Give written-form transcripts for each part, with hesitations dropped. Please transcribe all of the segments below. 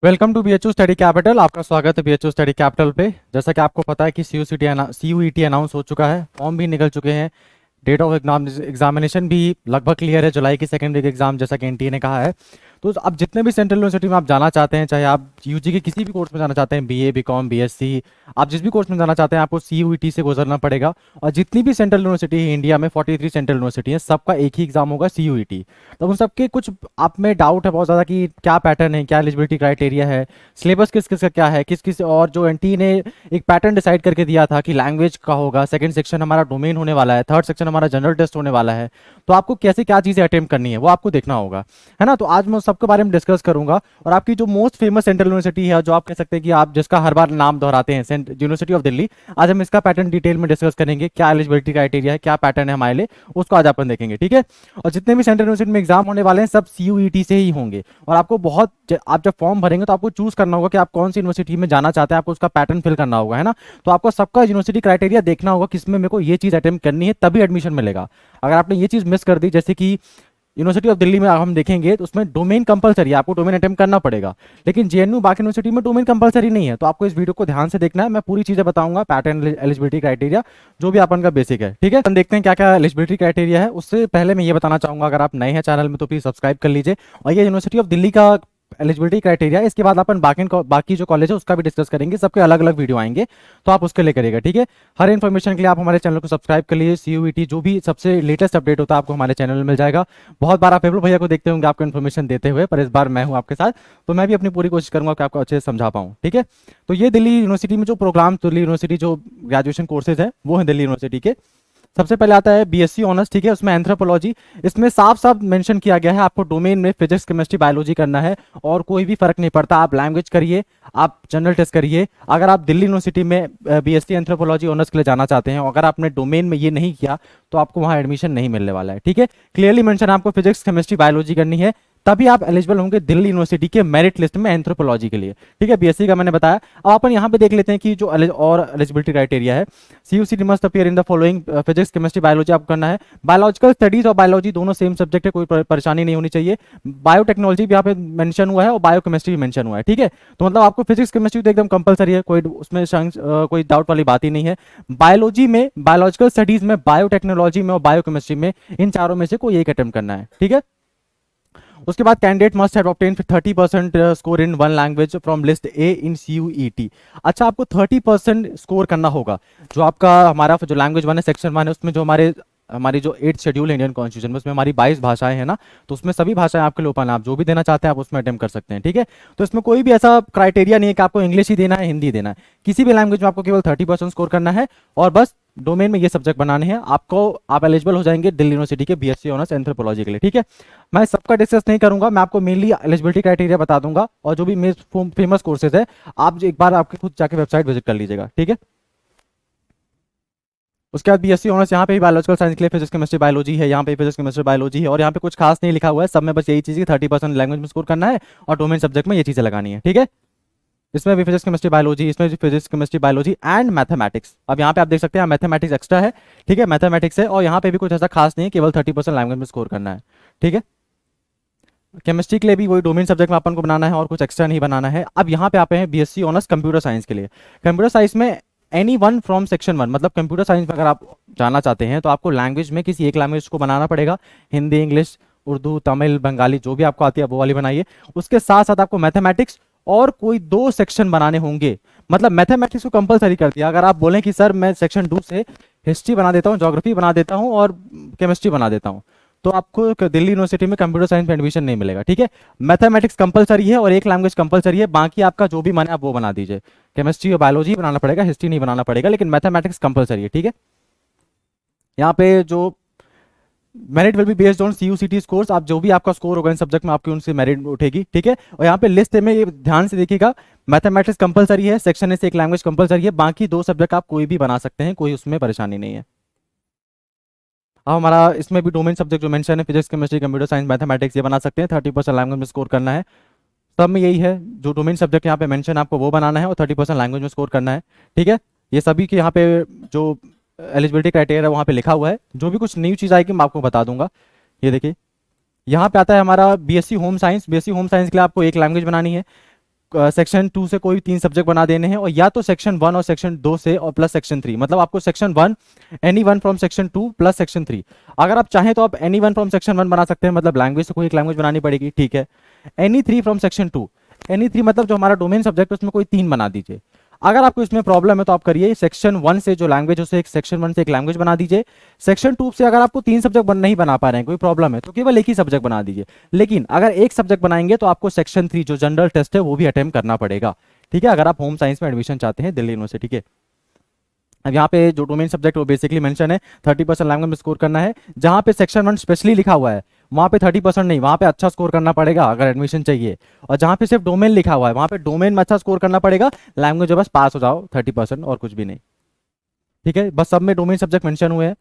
Welcome to BHU study capital. आपका स्वागत है बीएचयू स्टडी कैपिटल पे। जैसा कि आपको पता है कि सीयूईटी अनाउंस हो चुका है, फॉर्म भी निकल चुके हैं, डेट ऑफ एग्जामिनेशन भी लगभग क्लियर है, जुलाई की सेकेंड वीक एग्जाम जैसा कि एनटीए ने कहा है। तो अब जितने भी सेंट्रल यूनिवर्सिटी में आप जाना चाहते हैं, चाहे आप यूजी के किसी भी कोर्स में जाना चाहते हैं, बीए बीकॉम बीएससी, आप जिस भी कोर्स में जाना चाहते हैं आपको सीयूईटी से गुजरना पड़ेगा। और जितनी भी सेंट्रल यूनिवर्सिटी है इंडिया में, 43 सेंट्रल यूनिवर्सिटी है, सबका एक ही एग्जाम होगा, सीयूईटी। तो उन सबके कुछ आप में डाउट है बहुत ज़्यादा कि क्या पैटर्न है, क्या एलिजिबिलिटी क्राइटेरिया है, सिलेबस किस किस का क्या है, किस किस, और जो एनटी ने एक पैटर्न डिसाइड करके दिया था कि लैंग्वेज का होगा, सेकंड सेक्शन हमारा डोमेन होने वाला है, थर्ड सेक्शन हमारा जनरल टेस्ट होने वाला है। तो आपको कैसे क्या चीज़ें अटेम्प्ट करनी है वो आपको देखना होगा, है ना। तो आज मैं उस सबके बारे में डिस्कस करूंगा। और आपकी जो मोस्ट फेमस सेंट्रल यूनिवर्सिटी है, जो आप कह सकते हैं कि आप जिसका हर बार नाम दोहराते हैं, यूनिवर्सिटी ऑफ दिल्ली, आज हम इसका पैटर्न डिटेल में डिस्कस करेंगे, क्या एलिजिबिलिटी क्राइटेरिया है, क्या पैटर्न है हमारे लिए, उसको आज अपन देखेंगे, ठीक है। और जितने भी सेंट्रल यूनिवर्सिटी में एग्जाम होने वाले हैं सब सीयूईटी से ही होंगे। और आपको आप जब फॉर्म भरेंगे तो आपको चूज करना होगा कि आप कौन सी यूनिवर्सिटी में जाना चाहते हैं, आपको उसका पैटर्न फिल करना होगा, है ना। तो आपको सबका यूनिवर्सिटी क्राइटेरिया देखना होगा, किसमें मेरे को ये चीज अटेम्प्ट करनी है, तभी एडमिशन मिलेगा। अगर आपने ये चीज मिस कर दी, जैसे कि यूनिवर्सिटी ऑफ दिल्ली में हम देखेंगे तो उसमें डोमेन कंपलसरी है, आपको डोमेन अटेम्प्ट करना पड़ेगा। लेकिन जेएनयू बाकी यूनिवर्सिटी में डोमेन कंपलसरी नहीं है। तो आपको इस वीडियो को ध्यान से देखना है, मैं पूरी चीजें बताऊंगा, पैटर्न, एलिजिबिलिटी क्राइटेरिया, जो भी अपन का बेसिक है, ठीक है। हम देखते हैं क्या क्या एलिजिबिलिटी क्राइटेरिया है। उससे पहले मैं ये बताना चाहूंगा, अगर आप नए हैं चैनल में तो प्लीज सब्सक्राइब कर लीजिए। और ये यूनिवर्सिटी ऑफ दिल्ली का एलिजिबिलिटी क्राइटेरिया, इसके बाद अपन बाकी जो कॉलेज है उसका भी डिस्कस करेंगे, सबके अलग अलग वीडियो आएंगे, तो आप उसके लिए करिएगा, ठीक है। हर इन्फॉर्मेशन के लिए आप हमारे चैनल को सब्सक्राइब कर लीजिए। सीयूईटी जो भी सबसे लेटेस्ट अपडेट होता है आपको हमारे चैनल में मिल जाएगा। बहुत बार आप फेवल भैया को देखते होंगे आपको इन्फॉर्मेशन देते हुए, पर इस बार मैं हूं आपके साथ, तो मैं भी अपनी पूरी कोशिश करूंगा कि आपको अच्छे से समझा पाऊँ, ठीक है। तो ये दिल्ली यूनिवर्सिटी में जो प्रोग्राम, दिल्ली यूनिवर्सिटी जो ग्रेजुएशन कोर्सेज है वो है दिल्ली यूनिवर्सिटी के। सबसे पहले आता है बीएससी ऑनर्स, ठीक है, उसमें एंथ्रोपोलॉजी। इसमें साफ साफ मेंशन किया गया है आपको डोमेन में फिजिक्स केमिस्ट्री बायोलॉजी करना है, और कोई भी फर्क नहीं पड़ता, आप लैंग्वेज करिए, आप जनरल टेस्ट करिए। अगर आप दिल्ली यूनिवर्सिटी में बीएससी एंथ्रोपोलॉजी ऑनर्स के लिए जाना चाहते हैं, अगर आपने डोमेन में ये नहीं किया तो आपको वहां एडमिशन नहीं मिलने वाला है, ठीक है। क्लियरली मेंशन आपको फिजिक्स केमिस्ट्री बायोलॉजी करनी है, तभी आप एलिजिबल होंगे दिल्ली यूनिवर्सिटी के मेरिट लिस्ट में एंथ्रोपोलॉजी के लिए, ठीक है। बीएससी का मैंने बताया। अब अपन यहाँ पे देख लेते हैं कि जो और एलिजिबिलिटी क्राइटेरिया है। CUET must appear in the following, physics chemistry biology आपको करना है। बायोलॉजिकल स्टडीज और बायोलॉजी दोनों सेम सब्जेक्ट है, कोई परेशानी नहीं होनी चाहिए। बायोटेक्नोलॉजी भी यहाँ पे मेंशन हुआ है और बायोकेमिस्ट्री भी मेंशन हुआ है, ठीक है। तो मतलब आपको फिजिक्स केमिस्ट्री तो एकदम कंपलसरी है, कोई उसमें कोई डाउट वाली बात ही नहीं है। बायोलॉजी में, बायोलॉजिकल स्टडीज में, बायोटेक्नोलॉजी में और बायोकेमिस्ट्री में, इन चारों में से कोई एक अटेम्प्ट करना है, ठीक है। उसके बाद candidate must have obtain 30% score in one language from list A in CUET. अच्छा, आपको 30% स्कोर करना होगा। जो आपका हमारा जो लैंग्वेज वन है, सेक्शन वन है, उसमें जो हमारी जो 8th शेड्यूल है इंडियन कॉन्स्टिट्यूशन में, उसमें हमारी 22 भाषाएं हैं ना, तो उसमें सभी भाषाएं आपके लिए ओपन है, आप जो भी देना चाहते हैं आप उसमें अटेम्प्ट कर सकते हैं, ठीक है। तो इसमें कोई भी ऐसा क्राइटेरिया नहीं है कि आपको इंग्लिश ही देना है, हिंदी देना है, किसी भी लैंग्वेज में आपको केवल 30% स्कोर करना है, और बस डोमेन में ये सब्जेक्ट बनाने हैं आपको, आप एलिजिबल हो जाएंगे दिल्ली यूनिवर्सिटी के बीएससी ऑनर्स एंथ्रोपोलॉजी के लिए, ठीक है। मैं सबका डिस्कस नहीं करूंगा, मैं आपको मेनली एलिजिबिलिटी क्राइटेरिया बता दूंगा, और जो भी फेमस कोर्सेज है आप एक बार आपके खुद जाके वेबसाइट विजिट कर लीजिएगा, ठीक है। उसके बाद बीएससी ऑनर्स, यहाँ पे भी बायोलॉजिकल साइंस के लिए फिजिक्स केमिस्ट्री बायोलॉजी है, यहाँ पे फिजिक्स केमिस्ट्री बायोलॉजी है, और यहाँ पे कुछ खास नहीं लिखा हुआ है, सब में बस यही चीज़ है 30% लैंग्वेज में स्कोर करना है और डोमेन सब्जेक्ट में ये चीज़ें लगानी है, ठीक है। इसमें भी फिजिक्स केमिस्ट्री बायोलॉजी, इसमें भी physics chemistry biology and mathematics. अब यहाँ पे आप देख सकते हैं मैथमेटिक्स एक्स्ट्रा है, ठीक है, मैथमेटिक्स है, और यहाँ पे भी कुछ ऐसा खास नहीं है, केवल 30% लैंग्वेज में स्कोर करना है, ठीक है। केमिस्ट्री के लिए भी वही डोमेन सब्जेक्ट में अपन को बनाना है और कुछ एक्स्ट्रा नहीं बनाना है। अब यहाँ पे आते हैं बीएससी ऑनर्स कंप्यूटर साइंस के लिए। कंप्यूटर साइंस में any one from section one, मतलब कंप्यूटर साइंस में अगर आप जाना चाहते हैं तो आपको लैंग्वेज में किसी एक लैंग्वेज को बनाना पड़ेगा, हिंदी, इंग्लिश, उर्दू, तमिल, बंगाली, जो भी आपको आती है वो वाली बनाइए। उसके साथ साथ आपको मैथमेटिक्स और कोई 2 सेक्शन बनाने होंगे, मतलब मैथमेटिक्स को कंपलसरी कर दिया। अगर आप बोलें कि सर मैं सेक्शन 2 से हिस्ट्री बना देता हूँ, ज्योग्राफी बना देता हूँ और केमिस्ट्री बना देता हूँ, तो आपको दिल्ली यूनिवर्सिटी में कंप्यूटर साइंस में एडमिशन नहीं मिलेगा, ठीक है। मैथमेटिक्स कंपलसरी है और एक लैंग्वेज कंपलसरी है, बाकी आपका जो भी मन है आप वो बना दीजिए। केमिस्ट्री और बायोलॉजी बनाना पड़ेगा, हिस्ट्री नहीं बनाना पड़ेगा, लेकिन मैथमेटिक्स कंपलसरी है, ठीक है। यहाँ पे जो merit will be based on CUET scores, आप जो भी आपका स्कोर होगा इन सब्जेक्ट में आपकी उनसे मेरिट उठेगी, ठीक है। और यहाँ पे लिस्ट में ये ध्यान से देखिएगा, मैथमेटिक्स कंपलसरी है, सेक्शन ए से एक लैंग्वेज कंपलसरी है, बाकी 2 सब्जेक्ट आप कोई भी बना सकते हैं, कोई उसमें परेशानी नहीं है। अब हमारा इसमें भी डोमेन सब्जेक्ट जो मेंशन है, physics chemistry computer science mathematics, ये बना सकते हैं, 30% लैंग्वेज में स्कोर करना है। सब में यही है, जो डोमेन सब्जेक्ट यहाँ पे मेंशन आपको वो बनाना है और 30% लैंग्वेज में स्कोर करना है, ठीक है। ये सभी के यहाँ पे जो एलिजिबिलिटी क्राइटेरिया वहाँ पे लिखा हुआ है। जो भी कुछ न्यू चीज़ आएगी मैं आपको बता दूंगा। ये देखिए, यहाँ पे आता है हमारा BSc home science. BSc home science के लिए आपको एक लैंग्वेज बनानी है, सेक्शन 2 से कोई 3 सब्जेक्ट बना देने हैं, और या तो सेक्शन 1 और सेक्शन 2 से और प्लस सेक्शन 3, मतलब आपको section 1 any one from section 2 plus section 3। अगर आप चाहें तो आप एनी वन फ्रॉम सेक्शन 1 बना सकते हैं, मतलब लैंग्वेज से कोई एक लैंग्वेज बनानी पड़ेगी, ठीक है। एनी 3 फ्रॉम सेक्शन 2, एनी 3 मतलब जो हमारा डोमेन सब्जेक्ट है उसमें कोई 3 बना दीजिए। अगर आपको इसमें प्रॉब्लम है तो आप करिए सेक्शन 1 से जो लैंग्वेज उसे एक सेक्शन 1 से एक लैंग्वेज बना दीजिए। सेक्शन 2 से अगर आपको 3 सब्जेक्ट नहीं बना पा रहे हैं, कोई प्रॉब्लम है, तो केवल एक ही सब्जेक्ट बना दीजिए। लेकिन अगर एक सब्जेक्ट बनाएंगे तो आपको सेक्शन 3 जो जनरल टेस्ट है वो भी अटेम्प्ट करना पड़ेगा, ठीक है, अगर आप होम साइंस में एडमिशन चाहते हैं दिल्ली यूनिवर्सिटी के। अब यहाँ पे जो डोमेन सब्जेक्ट वो बेसिकली मेंशन है 30% लैंग्वेज में स्कोर करना है। जहाँ पे सेक्शन 1 स्पेशली लिखा हुआ है वहाँ पे 30% नहीं, वहाँ पे अच्छा स्कोर करना पड़ेगा अगर एडमिशन चाहिए। और जहाँ पे सिर्फ डोमेन लिखा हुआ है वहाँ पे डोमेन में अच्छा स्कोर करना पड़ेगा, लैंग्वेज बस पास हो जाओ 30% और कुछ भी नहीं, ठीक है। बस सब में डोमेन सब्जेक्ट मेंशन हुए हैं,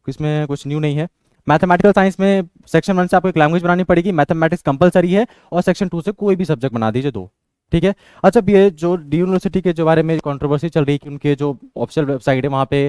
इसमें कुछ न्यू नहीं है। मैथमेटिकल साइंस में सेक्शन 1 से आपको एक लैंग्वेज बनानी पड़ेगी, मैथमेटिक्स कंपलसरी है, और सेक्शन 2 से कोई भी सब्जेक्ट बना दीजिए 2, ठीक है। अच्छा, ये जो डी यूनिवर्सिटी के जो बारे में कंट्रोवर्सी चल रही है कि उनके जो ऑफिशियल वेबसाइट है वहाँ पे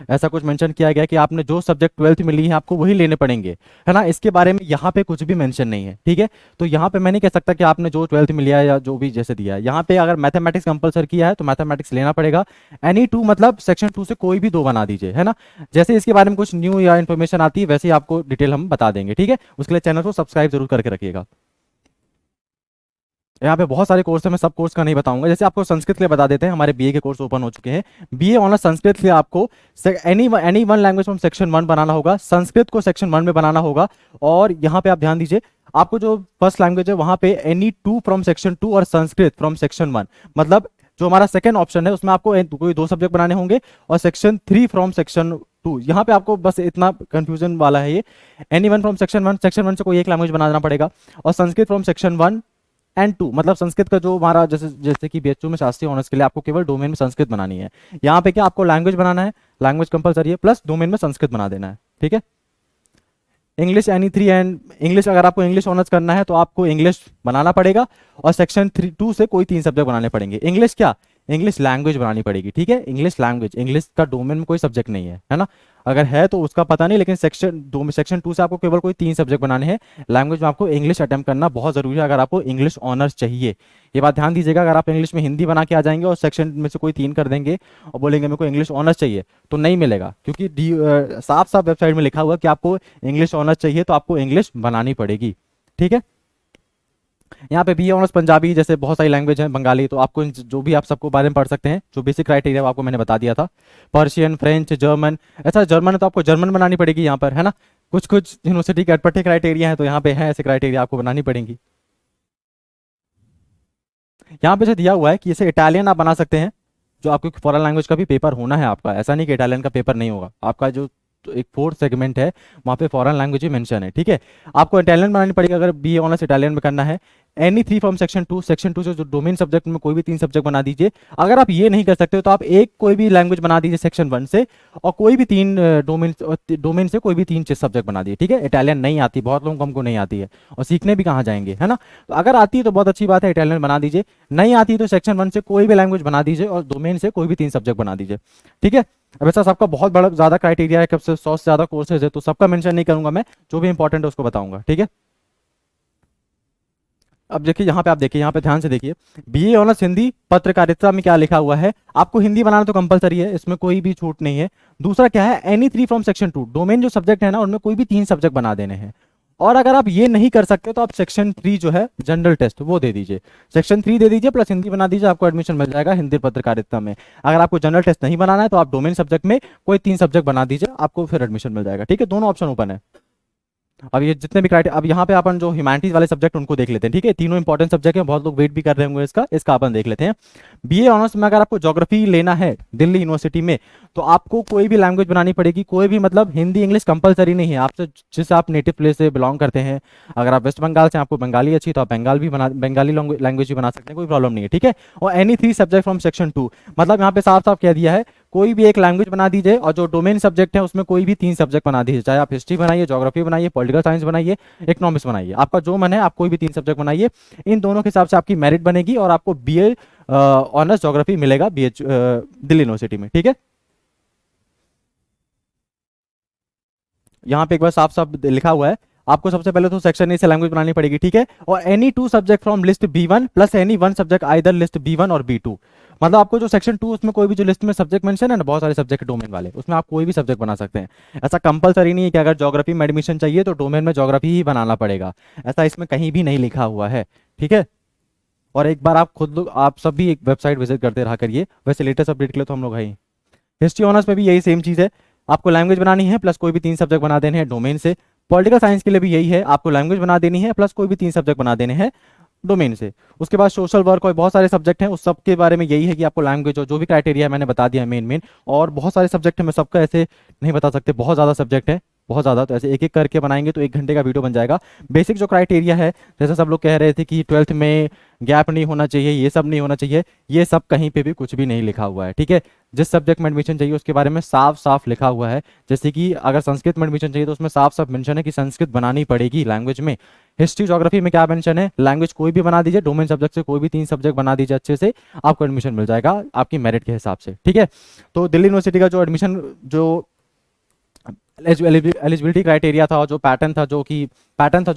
ऐसा कुछ मेंशन किया गया कि आपने जो सब्जेक्ट 12th में ली है आपको वही लेने पड़ेंगे, है ना, इसके बारे में यहाँ पे कुछ भी मेंशन नहीं है, ठीक है। तो यहाँ पे मैं नहीं कह सकता कि आपने जो 12th में लिया है या जो भी जैसे दिया है, यहाँ पे अगर मैथमेटिक्स कंपलसरी किया है तो मैथमेटिक्स लेना पड़ेगा। एनी 2 मतलब सेक्शन 2 से कोई भी 2 बना दीजिए, है ना। जैसे इसके बारे में कुछ न्यू या इन्फॉर्मेशन आती है वैसे ही आपको डिटेल हम बता देंगे, ठीक है। उसके लिए चैनल को सब्सक्राइब जरूर करके रखिएगा। यहाँ पे बहुत सारे कोर्स है, मैं सब कोर्स का नहीं बताऊंगा। जैसे आपको संस्कृत के लिए बता देते हैं, हमारे बीए के कोर्स ओपन हो चुके हैं। बीए ऑनर्स संस्कृत के लिए आपको any one language from section 1 बनाना होगा, संस्कृत को सेक्शन 1 में बनाना होगा। और यहाँ पे आप ध्यान दीजिए, आपको जो फर्स्ट लैंग्वेज है वहाँ पे एनी 2 फ्रॉम सेक्शन 2 और संस्कृत फ्रॉम सेक्शन 1, मतलब जो हमारा सेकंड ऑप्शन है उसमें आपको कोई 2 सब्जेक्ट बनाने होंगे, और सेक्शन 3 फ्रॉम सेक्शन 2। यहाँ पे आपको बस इतना कंफ्यूजन वाला है ये, any one from section 1, section 1 से कोई एक लैंग्वेज बनाना पड़ेगा, और संस्कृत फ्रॉम सेक्शन 1 एंड 2, मतलब संस्कृत का जो हमारा जैसे जैसे कि बीएचयू में शास्त्रीय ऑनर्स के लिए आपको केवल डोमेन में संस्कृत बनानी है। यहाँ पे क्या आपको लैंग्वेज बनाना है, लैंग्वेज कंपलसरी है, प्लस डोमेन में संस्कृत बना देना है, ठीक है। इंग्लिश एनी 3 एंड इंग्लिश, अगर आपको इंग्लिश ऑनर्स करना है तो आपको इंग्लिश बनाना पड़ेगा, और सेक्शन 2 से कोई 3 सब्जेक्ट बनाने पड़ेंगे। इंग्लिश क्या, इंग्लिश लैंग्वेज बनानी पड़ेगी, ठीक है। इंग्लिश लैंग्वेज, इंग्लिश का डोमेन में कोई सब्जेक्ट नहीं है ना, अगर है तो उसका पता नहीं, लेकिन सेक्शन 2 से आपको केवल कोई 3 सब्जेक्ट बनाने हैं। लैंग्वेज में आपको इंग्लिश अटेम्प्ट करना बहुत जरूरी है अगर आपको इंग्लिश ऑनर्स चाहिए। ये बात ध्यान दीजिएगा, अगर आप इंग्लिश में हिंदी बना के आ जाएंगे और सेक्शन में से कोई 3 कर देंगे और बोलेंगे मेरे को इंग्लिश ऑनर्स चाहिए, तो नहीं मिलेगा, क्योंकि साफ साफ वेबसाइट में लिखा हुआ है कि आपको इंग्लिश ऑनर्स चाहिए तो आपको इंग्लिश बनानी पड़ेगी, ठीक है। यहाँ पे बी ऑनर्स पंजाबी, जैसे बहुत सारी लैंग्वेज है, बंगाली, तो आपको जो भी आप सबको बारे में पढ़ सकते हैं, जो बेसिक क्राइटेरिया आपको मैंने बता दिया था। पर्शियन, फ्रेंच, जर्मन, ऐसा जर्मन है तो आपको जर्मन बनानी पड़ेगी यहाँ पर, है ना। कुछ कुछ यूनिवर्सिटी के अटपटे क्राइटेरिया है तो यहाँ पे है ऐसे क्राइटेरिया आपको बनानी पड़ेंगी। यहाँ पे जो दिया हुआ है कि इसे इटालियन आप बना सकते हैं, जो आपको फॉरेन लैंग्वेज का भी पेपर होना है आपका, ऐसा नहीं कि इटालियन का पेपर नहीं होगा आपका। जो तो एक 4th सेगमेंट है वहाँ पे फॉरेन लैंग्वेज भी मेंशन है, ठीक है। आपको इटालियन बनानी पड़ेगी अगर बी ऑनर्स इटालियन में करना है। एनी 3 फ्रॉम सेक्शन 2, सेक्शन 2 से जो डोमेन सब्जेक्ट में कोई भी 3 सब्जेक्ट बना दीजिए। अगर आप ये नहीं कर सकते हो तो आप एक कोई भी लैंग्वेज बना दीजिए सेक्शन 1 से, और कोई भी 3 डोमेन से कोई भी 3 सब्जेक्ट बना दिए, ठीक है। इटालियन नहीं आती, बहुत लोगों को हमको नहीं आती है, और सीखने भी कहाँ जाएंगे, है ना। तो अगर आती है तो बहुत अच्छी बात है, इटालियन बना दीजिए। नहीं आती तो सेक्शन 1 से कोई भी लैंग्वेज बना दीजिए, और डोमेन से कोई भी 3 सब्जेक्ट बना दीजिए, ठीक है। अब ऐसा सबका बहुत बड़ा ज़्यादा क्राइटेरिया है, कब से 100 से ज़्यादा कोर्सेज है, तो सबका मेंशन नहीं करूंगा मैं, जो भी इंपॉर्टेंट है उसको बताऊंगा, ठीक है। अब देखिए यहाँ पे, आप देखिए यहाँ पे ध्यान से देखिए, बीए ऑनर्स हिंदी पत्रकारिता में क्या लिखा हुआ है, आपको हिंदी बनाना तो कंपलसरी है, इसमें कोई भी छूट नहीं है। दूसरा क्या है, एनी 3 फ्रॉम सेक्शन 2, डोमेन जो सब्जेक्ट है ना उनमें कोई भी 3 सब्जेक्ट बना देने हैं। और अगर आप ये नहीं कर सकते तो आप सेक्शन 3 जो है जनरल टेस्ट वो दे दीजिए, सेक्शन 3 दे दीजिए प्लस हिंदी बना दीजिए, आपको एडमिशन मिल जाएगा हिंदी पत्रकारिता में। अगर आपको जनरल टेस्ट नहीं बनाना है तो आप डोमेन सब्जेक्ट में कोई 3 सब्जेक्ट बना दीजिए, आपको फिर एडमिशन मिल जाएगा, ठीक है। दोनों ऑप्शन ओपन है। अब ये जितने भी क्राइटेरिया, अब यहाँ पे अपन जो ह्यूमैनिटीज वाले सब्जेक्ट उनको देख लेते हैं, ठीक है। तीनों इंपॉर्टेंट सब्जेक्ट हैं, बहुत लोग वेट भी कर रहे होंगे इसका अपन देख लेते हैं। बीए ऑनर्स में अगर आपको ज्योग्राफी लेना है दिल्ली यूनिवर्सिटी में, तो आपको कोई भी लैंग्वेज बनानी पड़ेगी, कोई भी, मतलब हिंदी इंग्लिश कंपलसरी नहीं है, आपसे जिस आप नेटिव प्लेस से बिलोंग करते हैं। अगर आप वेस्ट बंगाल से, आपको बंगाली अच्छी, तो आप बंगाली लैंग्वेज भी बना सकते हैं, कोई प्रॉब्लम नहीं है, ठीक है। और एनी 3 सब्जेक्ट फ्रॉम सेक्शन 2, मतलब यहाँ पे साफ साफ कह दिया है कोई भी एक लैंग्वेज बना दीजिए, और जो डोमेन सब्जेक्ट है उसमें कोई भी 3 सब्जेक्ट बना दीजिए, चाहे आप हिस्ट्री बनाइए, ज्योग्राफी बनाइए, पॉलिटिकल साइंस बनाइए, इकोनॉमिक्स बनाइए, आपका जो मन है आप कोई भी 3 सब्जेक्ट बनाइए। इन दोनों के हिसाब से आपकी मेरिट बनेगी और आपको बीए ऑनर्स ज्योग्राफी मिलेगा दिल्ली यूनिवर्सिटी में, ठीक है। यहाँ पे एक बार साफ साफ लिखा हुआ है, आपको सबसे पहले तो सेक्शन ए से लैंग्वेज बनानी पड़ेगी, ठीक है। और any two subject from list B1 plus any one subject either list B1 और B2। मतलब आपको जो सेक्शन 2 उसमें कोई भी जो लिस्ट में सब्जेक्ट मेंशन है ना, बहुत सारे सब्जेक्ट डोमेन वाले, उसमें आप कोई भी सब्जेक्ट बना सकते हैं। ऐसा कंपलसरी नहीं है कि अगर ज्योग्राफी में एडमिशन चाहिए तो डोमेन में ज्योग्राफी ही बनाना पड़ेगा, ऐसा इसमें कहीं भी नहीं लिखा हुआ है, ठीक है। और एक बार आप खुद लोग, आप सब भी एक वेबसाइट विजिट करते रहा करिए। वैसे लेटेस्ट अपडेट के लिए तो हम लोग है ही। हिस्ट्री ऑनर्स में भी यही सेम चीज़ है, आपको लैंग्वेज बनानी है प्लस कोई भी 3 सब्जेक्ट बना देने हैं डोमेन से। पॉलिटिकल साइंस के लिए भी यही है, आपको लैंग्वेज बना देनी है प्लस कोई भी 3 सब्जेक्ट बना देने हैं डोमेन से। उसके बाद सोशल वर्क और बहुत सारे सब्जेक्ट हैं, उस सब के बारे में यही है कि आपको लैंग्वेज और जो भी क्राइटेरिया मैंने बता दिया मेन और बहुत सारे सब्जेक्ट हैं, मैं सबका ऐसे नहीं बता सकते, बहुत ज़्यादा सब्जेक्ट है, बहुत ज़्यादा। तो ऐसे एक एक करके बनाएंगे तो 1 घंटे का वीडियो बन जाएगा। बेसिक जो क्राइटेरिया है, जैसे सब लोग कह रहे थे कि 12th में गैप नहीं होना चाहिए, ये सब नहीं होना चाहिए, ये सब कहीं पे भी कुछ भी नहीं लिखा हुआ है, ठीक है। जिस सब्जेक्ट में एडमिशन चाहिए उसके बारे में साफ साफ लिखा हुआ है। जैसे कि अगर संस्कृत में एडमिशन चाहिए तो उसमें साफ साफ मेंशन है कि संस्कृत बनानी पड़ेगी लैंग्वेज में। हिस्ट्री ज्योग्राफी में क्या मेंशन है, लैंग्वेज कोई भी बना दीजिए, डोमेन सब्जेक्ट से कोई भी 3 सब्जेक्ट बना दीजिए अच्छे से, आपको एडमिशन मिल जाएगा आपकी मेरिट के हिसाब से, ठीक है। तो दिल्ली यूनिवर्सिटी का जो एडमिशन जो एलिजिबिलिटी क्राइटेरिया था और जो पैटर्न था जो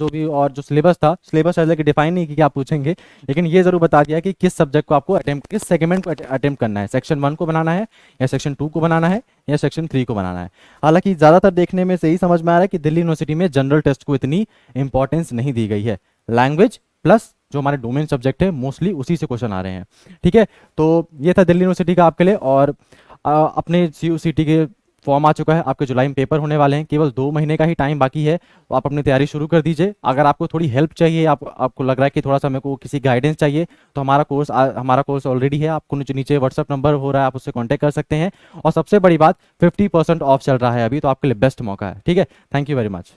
भी, और जो सिलेबस था, सिलेबस ऐसे कि डिफाइन नहीं कि आप पूछेंगे, लेकिन ये जरूर बता दिया कि किस सब्जेक्ट को आपको किस सेगमेंट को अटेम्प्ट करना है, सेक्शन 1 को बनाना है या सेक्शन 2 को बनाना है या सेक्शन 3 को बनाना है। हालांकि ज़्यादातर देखने में से ही समझ में आ रहा है कि दिल्ली यूनिवर्सिटी में जनरल टेस्ट को इतनी इंपॉर्टेंस नहीं दी गई है, लैंग्वेज प्लस जो हमारे डोमेन सब्जेक्ट है मोस्टली उसी से क्वेश्चन आ रहे हैं, ठीक है। तो ये था दिल्ली यूनिवर्सिटी का आपके लिए। और अपने CUCT के फॉर्म आ चुका है, आपके जुलाई में पेपर होने वाले हैं, केवल 2 महीने का ही टाइम बाकी है, तो आप अपनी तैयारी शुरू कर दीजिए। अगर आपको थोड़ी हेल्प चाहिए, आपको लग रहा है कि थोड़ा सा मेरे को किसी गाइडेंस चाहिए, तो हमारा कोर्स ऑलरेडी है, आपको नीचे व्हाट्सअप नंबर हो रहा है, आप उससे कॉन्टैक्ट कर सकते हैं। और सबसे बड़ी बात 50% ऑफ चल रहा है अभी, तो आपके लिए बेस्ट मौका है, ठीक है। Thank you very much.